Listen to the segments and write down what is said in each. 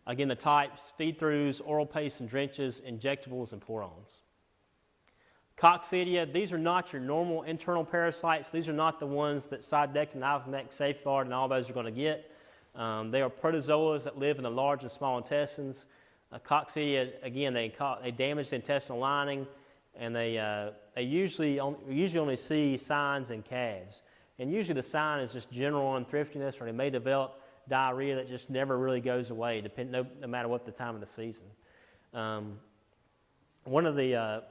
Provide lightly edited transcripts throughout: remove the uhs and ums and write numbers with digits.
Again, the types: feed-throughs, oral pastes and drenches, injectables, and pour-ons. Coccidia, these are not your normal internal parasites. These are not the ones that Cydectin, Ivomec, Safeguard, and all those are going to get. They are protozoas that live in the large and small intestines. Coccidia, again, they damage the intestinal lining, and they usually only see signs in calves. And usually the sign is just general unthriftiness, or they may develop diarrhea that just never really goes away, no matter what the time of the season. One of the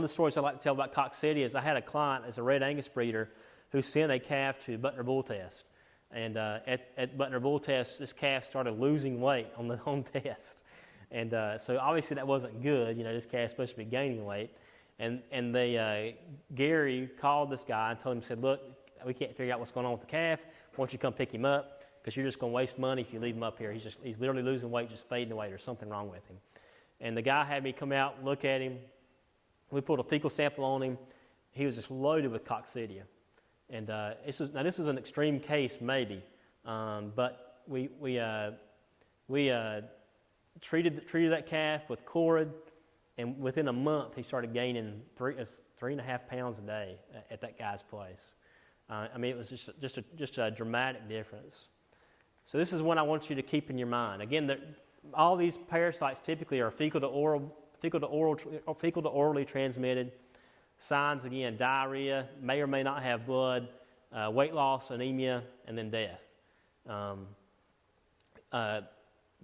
stories I like to tell about coccidia is I had a client as a Red Angus breeder who sent a calf to Butner Bull Test. And at Butner Bull Test, this calf started losing weight on the home test. And so obviously that wasn't good. This calf's supposed to be gaining weight. And Gary called this guy and told him, said, look, we can't figure out what's going on with the calf. Why don't you come pick him up? Because you're just going to waste money if you leave him up here. He's literally losing weight, just fading away. There's something wrong with him. And the guy had me come out, look at him. We pulled a fecal sample on him. He was just loaded with coccidia. And this is an extreme case, maybe, but we treated that calf with Corid, and within a month he started gaining 3.5 pounds a day at that guy's place. I mean, it was just a dramatic difference. So this is one I want you to keep in your mind. Again, all these parasites typically are fecal to orally transmitted. Signs, again, diarrhea, may or may not have blood, weight loss, anemia, and then death.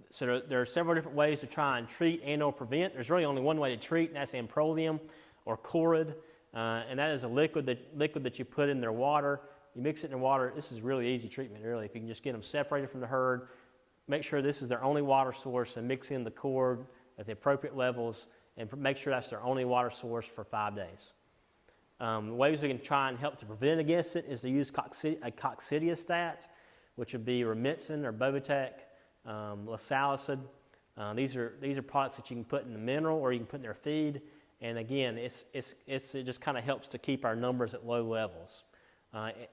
So there are several different ways to try and treat and or prevent. There's really only one way to treat, and that's Amprolium or Corid. And that is a liquid that you put in their water. You mix it in their water. This is really easy treatment, really. If you can just get them separated from the herd, make sure this is their only water source, and mix in the Corid at the appropriate levels, and make sure that's their only water source for 5 days. Ways we can try and help to prevent against it is to use a coccidiostat, which would be Rumensin or Bovitec, Lasalicid. These are products that you can put in the mineral or you can put in their feed. And again, it just kind of helps to keep our numbers at low levels.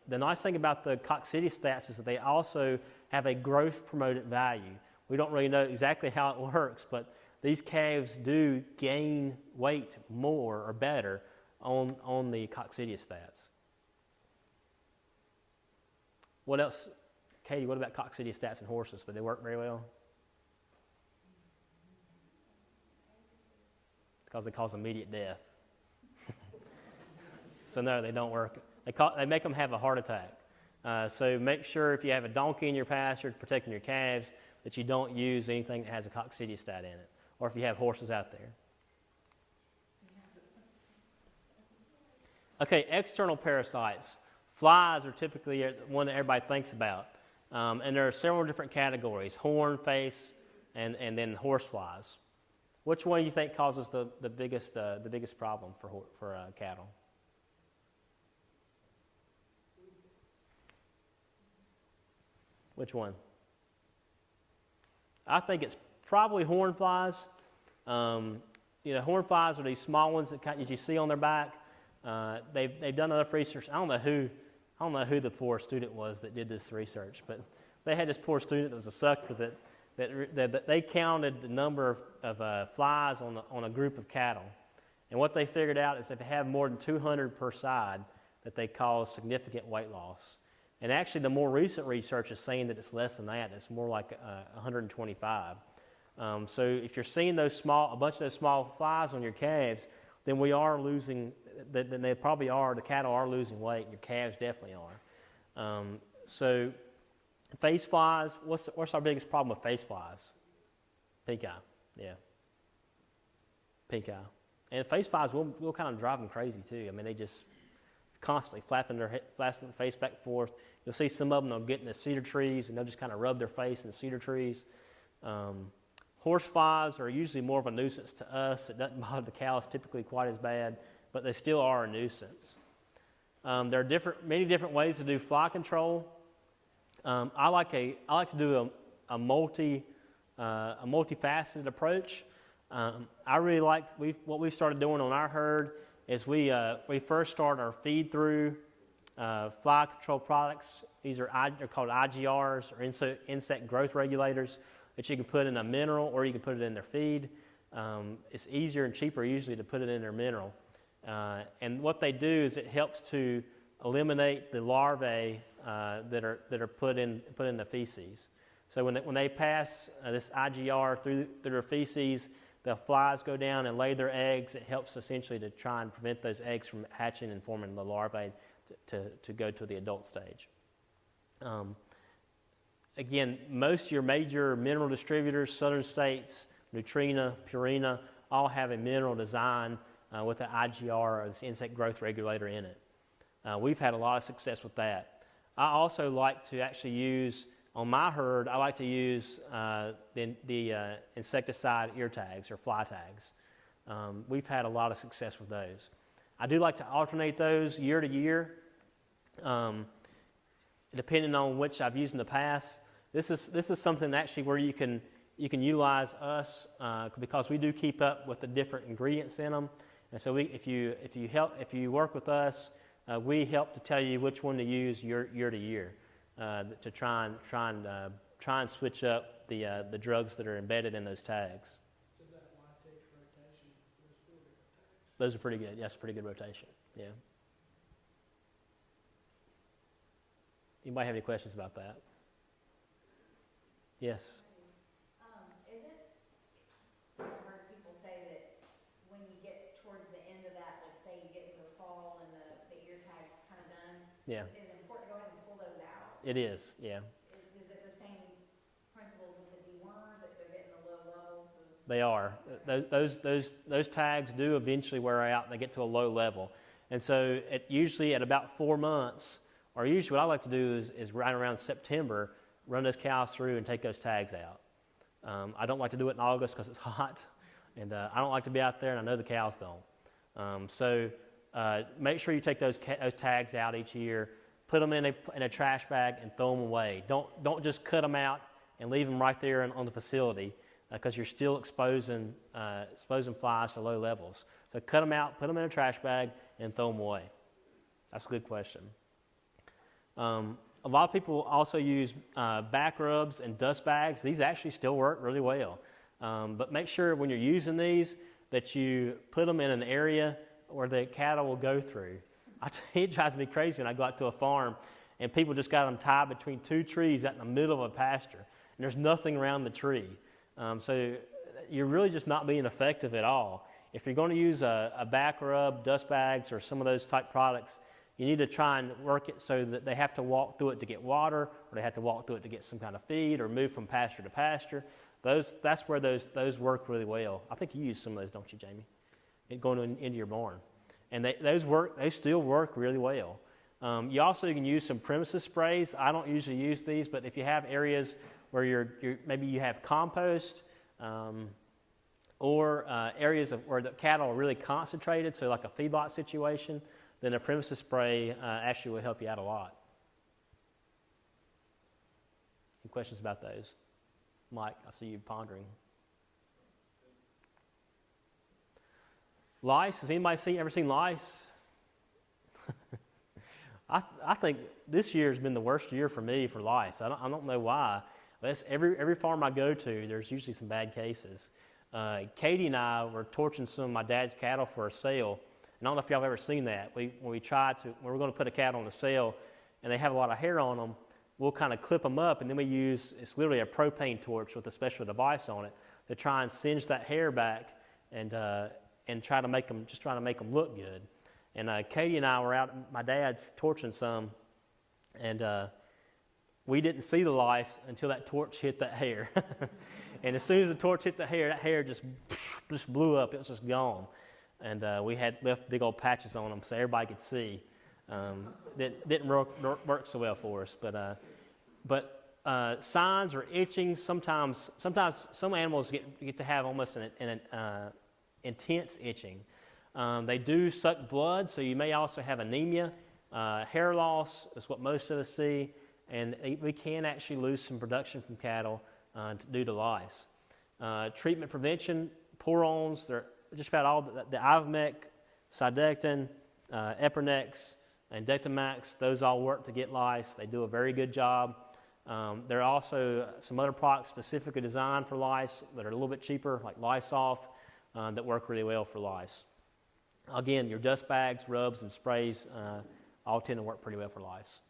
The nice thing about the coccidiostats is that they also have a growth promoted value. We don't really know exactly how it works, but these calves do gain weight more or better on the coccidiostats. What else? Katie, what about coccidiostats in horses? Do they work very well? Because they cause immediate death. So no, they don't work. They make them have a heart attack. So make sure if you have a donkey in your pasture protecting your calves that you don't use anything that has a coccidiostat in it, or if you have horses out there. Okay, external parasites. Flies are typically one that everybody thinks about. And there are several different categories: horn, face, and then horse flies. Which one do you think causes the biggest problem for cattle? Which one? I think it's probably horn flies. Horn flies are these small ones that you see on their back. They've done enough research. I don't know who the poor student was that did this research, but they had this poor student that was a sucker that they counted the number of flies on a group of cattle, and what they figured out is if they have more than 200 per side, that they cause significant weight loss. And actually, the more recent research is saying that it's less than that. It's more like 125. So if you're seeing a bunch of those small flies on your calves, then we are losing. Then they probably are. The cattle are losing weight, and your calves definitely are. So face flies. What's our biggest problem with face flies? Pink eye. Yeah. Pink eye. And face flies will kind of drive them crazy too. I mean, they just constantly flapping their face back and forth. You'll see some of them, they'll get in the cedar trees and they'll just kind of rub their face in the cedar trees. Horse flies are usually more of a nuisance to us. It doesn't bother the cows typically quite as bad, but they still are a nuisance. There are many different ways to do fly control. I like to do a multifaceted approach. I really like what we've started doing on our herd is we first start our feed through fly control products They're called IGRs, or insect growth regulators, that you can put in a mineral or you can put it in their feed. It's easier and cheaper usually to put it in their mineral. And what they do is it helps to eliminate the larvae that are put in the feces. So when they pass this IGR through their feces, the flies go down and lay their eggs. It helps essentially to try and prevent those eggs from hatching and forming the larvae to go to the adult stage. Again, most of your major mineral distributors, Southern States, Nutrena, Purina, all have a mineral design with an IGR, or this insect growth regulator, in it. We've had a lot of success with that. I also like to actually use, on my herd, I like to use the insecticide ear tags or fly tags. We've had a lot of success with those. I do like to alternate those year to year, depending on which I've used in the past. This is something actually where you can utilize us because we do keep up with the different ingredients in them, and so if you work with us, we help to tell you which one to use year to year to try and switch up the drugs that are embedded in those tags. Does that latex rotation for those 4 different tags? Those are pretty good. Yes, pretty good rotation. Yeah. Anybody have any questions about that? Yes. Is it, I've heard people say that when you get towards the end of that, like say you get into the fall and the ear tag's kind of done, Yeah. is it important to go ahead and pull those out? It is. Yeah. Is it the same principles with the dewormers if they're getting the low levels? They are. Those tags do eventually wear out and they get to a low level. And so usually at about 4 months, or usually what I like to do is right around September, run those cows through and take those tags out. I don't like to do it in August because it's hot, and I don't like to be out there, and I know the cows don't. So make sure you take those tags out each year, put them in a trash bag, and throw them away. Don't just cut them out and leave them right there on the facility because you're still exposing flies to low levels. So cut them out, put them in a trash bag, and throw them away. That's a good question. A lot of people also use back rubs and dust bags. These actually still work really well. But make sure when you're using these that you put them in an area where the cattle will go through. It drives me crazy when I go out to a farm and people just got them tied between 2 trees out in the middle of a pasture, and there's nothing around the tree. So you're really just not being effective at all. If you're going to use a back rub, dust bags, or some of those type products, you need to try and work it so that they have to walk through it to get water, or they have to walk through it to get some kind of feed, or move from pasture to pasture. That's where those work really well. I think you use some of those, don't you, Jamie? Going into your barn, and they still work really well. You also can use some premises sprays. I don't usually use these, but if you have areas where maybe you have compost, or areas where the cattle are really concentrated, so like a feedlot situation, then a premises spray actually will help you out a lot. Any questions about those? Mike, I see you pondering. Lice, has anybody ever seen lice? I think this year has been the worst year for me for lice. I don't know why. But every farm I go to, there's usually some bad cases. Katie and I were torching some of my dad's cattle for a sale. And I don't know if y'all have ever seen that. When we're going to put a cattle on a sale and they have a lot of hair on them, we'll kind of clip them up, and then it's literally a propane torch with a special device on it to try and singe that hair back and try to make them look good. And Katie and I were out at my dad's torching some, and we didn't see the lice until that torch hit that hair. And as soon as the torch hit the hair, that hair just blew up. It was just gone. And we had left big old patches on them so everybody could see. That didn't work so well for us. But signs or itching, sometimes some animals get to have almost an intense itching. They do suck blood, so you may also have anemia. Hair loss is what most of us see, and we can actually lose some production from cattle due to lice. Treatment prevention, pour-ons, they're just about all the Ivomec, Cydectin, Epernex, and Dectomax. Those all work to get lice. They do a very good job. There are also some other products specifically designed for lice that are a little bit cheaper, like Lysol, that work really well for lice. Again, your dust bags, rubs, and sprays all tend to work pretty well for lice.